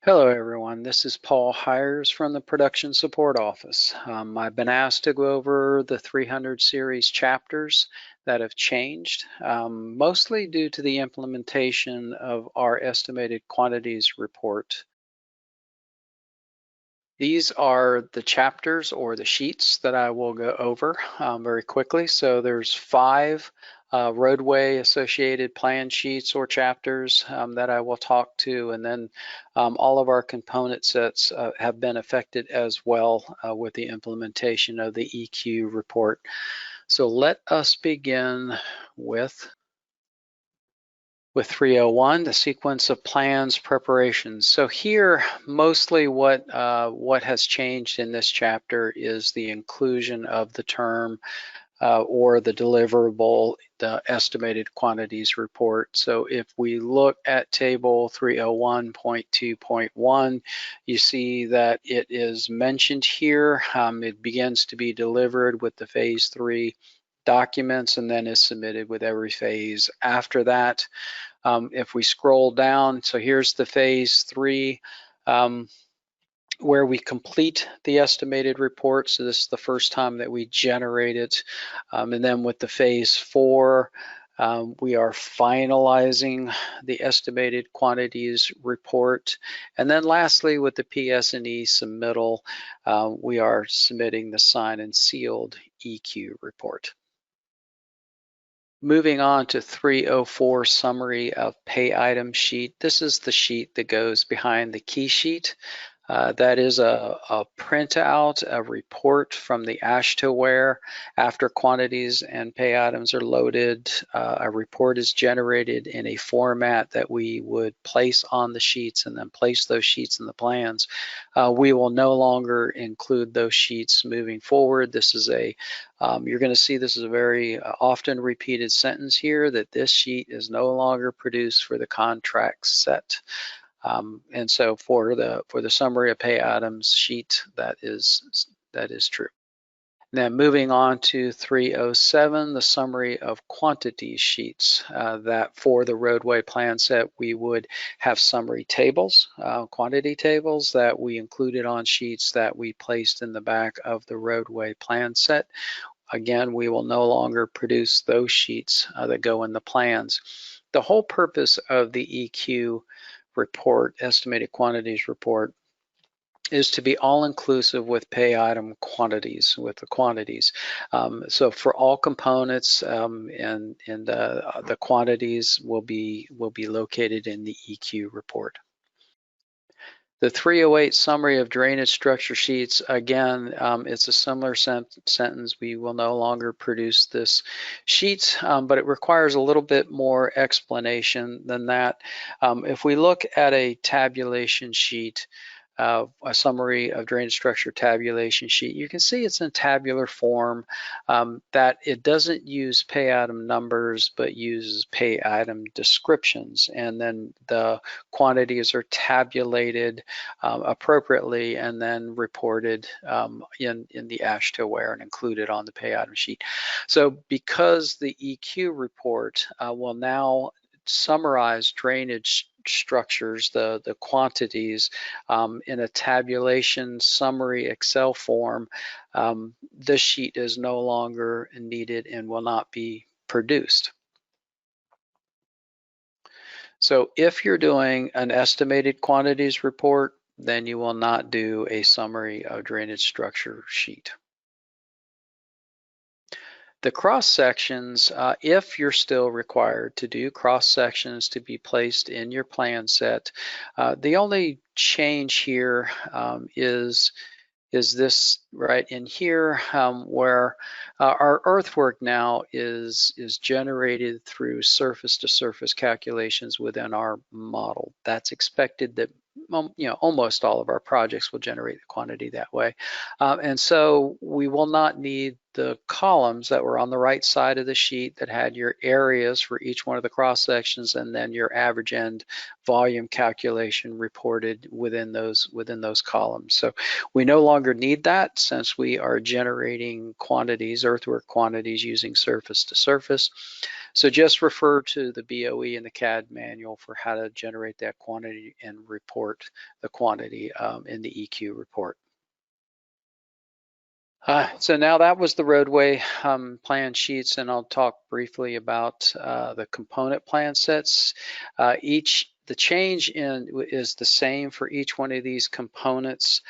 Hello everyone, this is Paul Hires from the Production Support Office. I've been asked to go over the 300 series chapters that have changed, mostly due to the implementation of our estimated quantities report. These are the chapters or the sheets that I will go over very quickly. So there's 5 roadway associated plan sheets or chapters that I will talk to, and then all of our component sets have been affected as well with the implementation of the EQ report. So let us begin with 301, the sequence of plans preparations. So here, mostly what has changed in this chapter is the inclusion of the term or the deliverable, the estimated quantities report. So if we look at table 301.2.1, you see that it is mentioned here. It begins to be delivered with the phase 3 documents and then is submitted with every phase after that. If we scroll down, so here's the phase 3 where we complete the estimated report. So this is the first time that we generate it. And then with the phase 4, we are finalizing the estimated quantities report. And then lastly, with the PS&E submittal, we are submitting the signed and sealed EQ report. Moving on to 304 summary of pay item sheet. This is the sheet that goes behind the key sheet. That is a printout, a report from the AASHTO after quantities and pay items are loaded. A report is generated in a format that we would place on the sheets and then place those sheets in the plans. We will no longer include those sheets moving forward. This is you're going to see this is a very often repeated sentence here, that this sheet is no longer produced for the contract set. And so for the summary of pay items sheet, that is true. Now moving on to 307, the summary of quantity sheets, that for the roadway plan set, we would have summary tables, quantity tables that we included on sheets that we placed in the back of the roadway plan set. Again, we will no longer produce those sheets that go in the plans. The whole purpose of the EQ report, estimated quantities report, is to be all-inclusive with pay item quantities, with the quantities. So for all components, and the quantities will be located in the EQ report. The 308 summary of drainage structure sheets, again, it's a similar sentence. We will no longer produce this sheet, but it requires a little bit more explanation than that. If we look at a tabulation sheet, a summary of drainage structure tabulation sheet, you can see it's in tabular form, that it doesn't use pay item numbers, but uses pay item descriptions. And then the quantities are tabulated appropriately and then reported in the AASHTO and included on the pay item sheet. So because the EQ report will now summarize drainage structures, the quantities, in a tabulation summary Excel form, this sheet is no longer needed and will not be produced. So if you're doing an estimated quantities report, then you will not do a summary of drainage structure sheet. The cross sections, if you're still required to do cross sections to be placed in your plan set, the only change here is this right in here, where our earthwork now is generated through surface to surface calculations within our model. That's expected that almost all of our projects will generate the quantity that way. And so we will not need the columns that were on the right side of the sheet that had your areas for each one of the cross sections, and then your average end volume calculation reported within those columns. So we no longer need that since we are generating quantities, earthwork quantities, using surface to surface. So just refer to the BOE and the CAD manual for how to generate that quantity and report the quantity in the EQ report. So now that was the roadway plan sheets, and I'll talk briefly about the component plan sets. The change is the same for each one of these components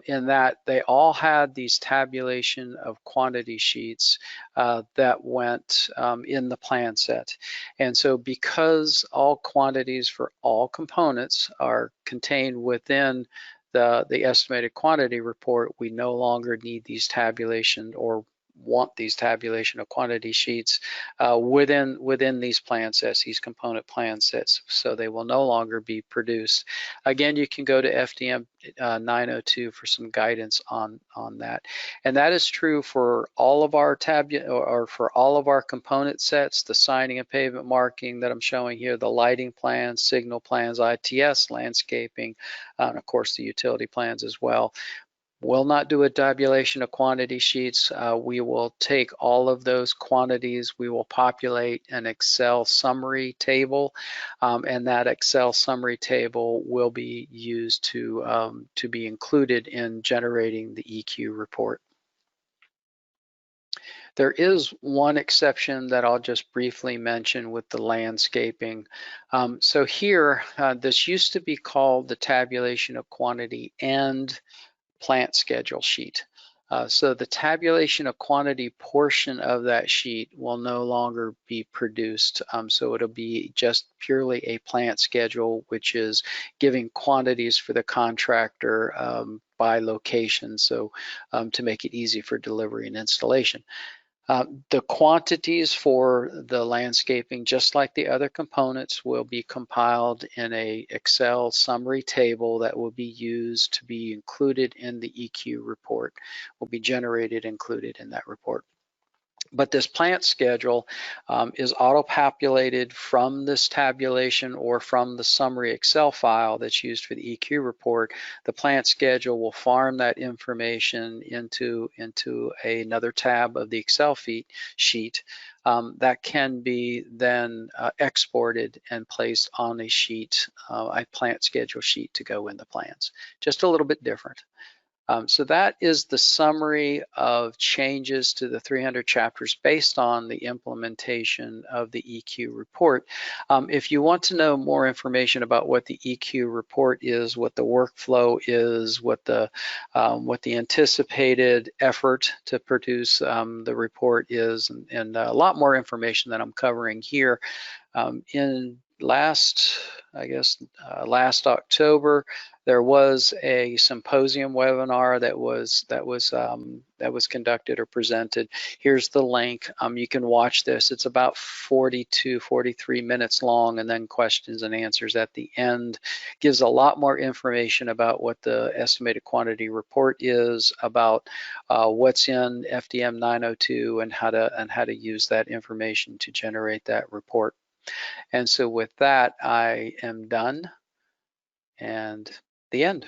in that they all had these tabulation of quantity sheets that went in the plan set. And so because all quantities for all components are contained within the estimated quantity report, we no longer need these tabulation or want these tabulation of quantity sheets within these plan sets, these component plan sets, so they will no longer be produced. Again, you can go to FDM 902 for some guidance on that, and that is true for all of our for all of our component sets, the signing and pavement marking that I'm showing here, the lighting plans, signal plans, ITS, landscaping, and of course the utility plans as well. We'll not do a tabulation of quantity sheets. We will take all of those quantities, we will populate an Excel summary table, and that Excel summary table will be used to be included in generating the EQ report. There is one exception that I'll just briefly mention with the landscaping. So here, this used to be called the tabulation of quantity and plant schedule sheet. So the tabulation of quantity portion of that sheet will no longer be produced. So it'll be just purely a plant schedule, which is giving quantities for the contractor by location, so to make it easy for delivery and installation. The quantities for the landscaping, just like the other components, will be compiled in a Excel summary table that will be used to be included in the EQ report, will be generated, included in that report. But this plant schedule is auto-populated from this tabulation or from the summary Excel file that's used for the EQ report. The plant schedule will farm that information into another tab of the Excel sheet that can be then exported and placed on a sheet, a plant schedule sheet to go in the plans. Just a little bit different. So that is the summary of changes to the 300 chapters based on the implementation of the EQ report. If you want to know more information about what the EQ report is, what the workflow is, what the anticipated effort to produce the report is, and a lot more information that I'm covering here, in last October, there was a symposium webinar that was conducted or presented. Here's the link. You can watch this. It's about 43 minutes long, and then questions and answers at the end. Gives a lot more information about what the estimated quantity report is, about what's in FDM 902, and how to use that information to generate that report. And so with that, I am done, and the end.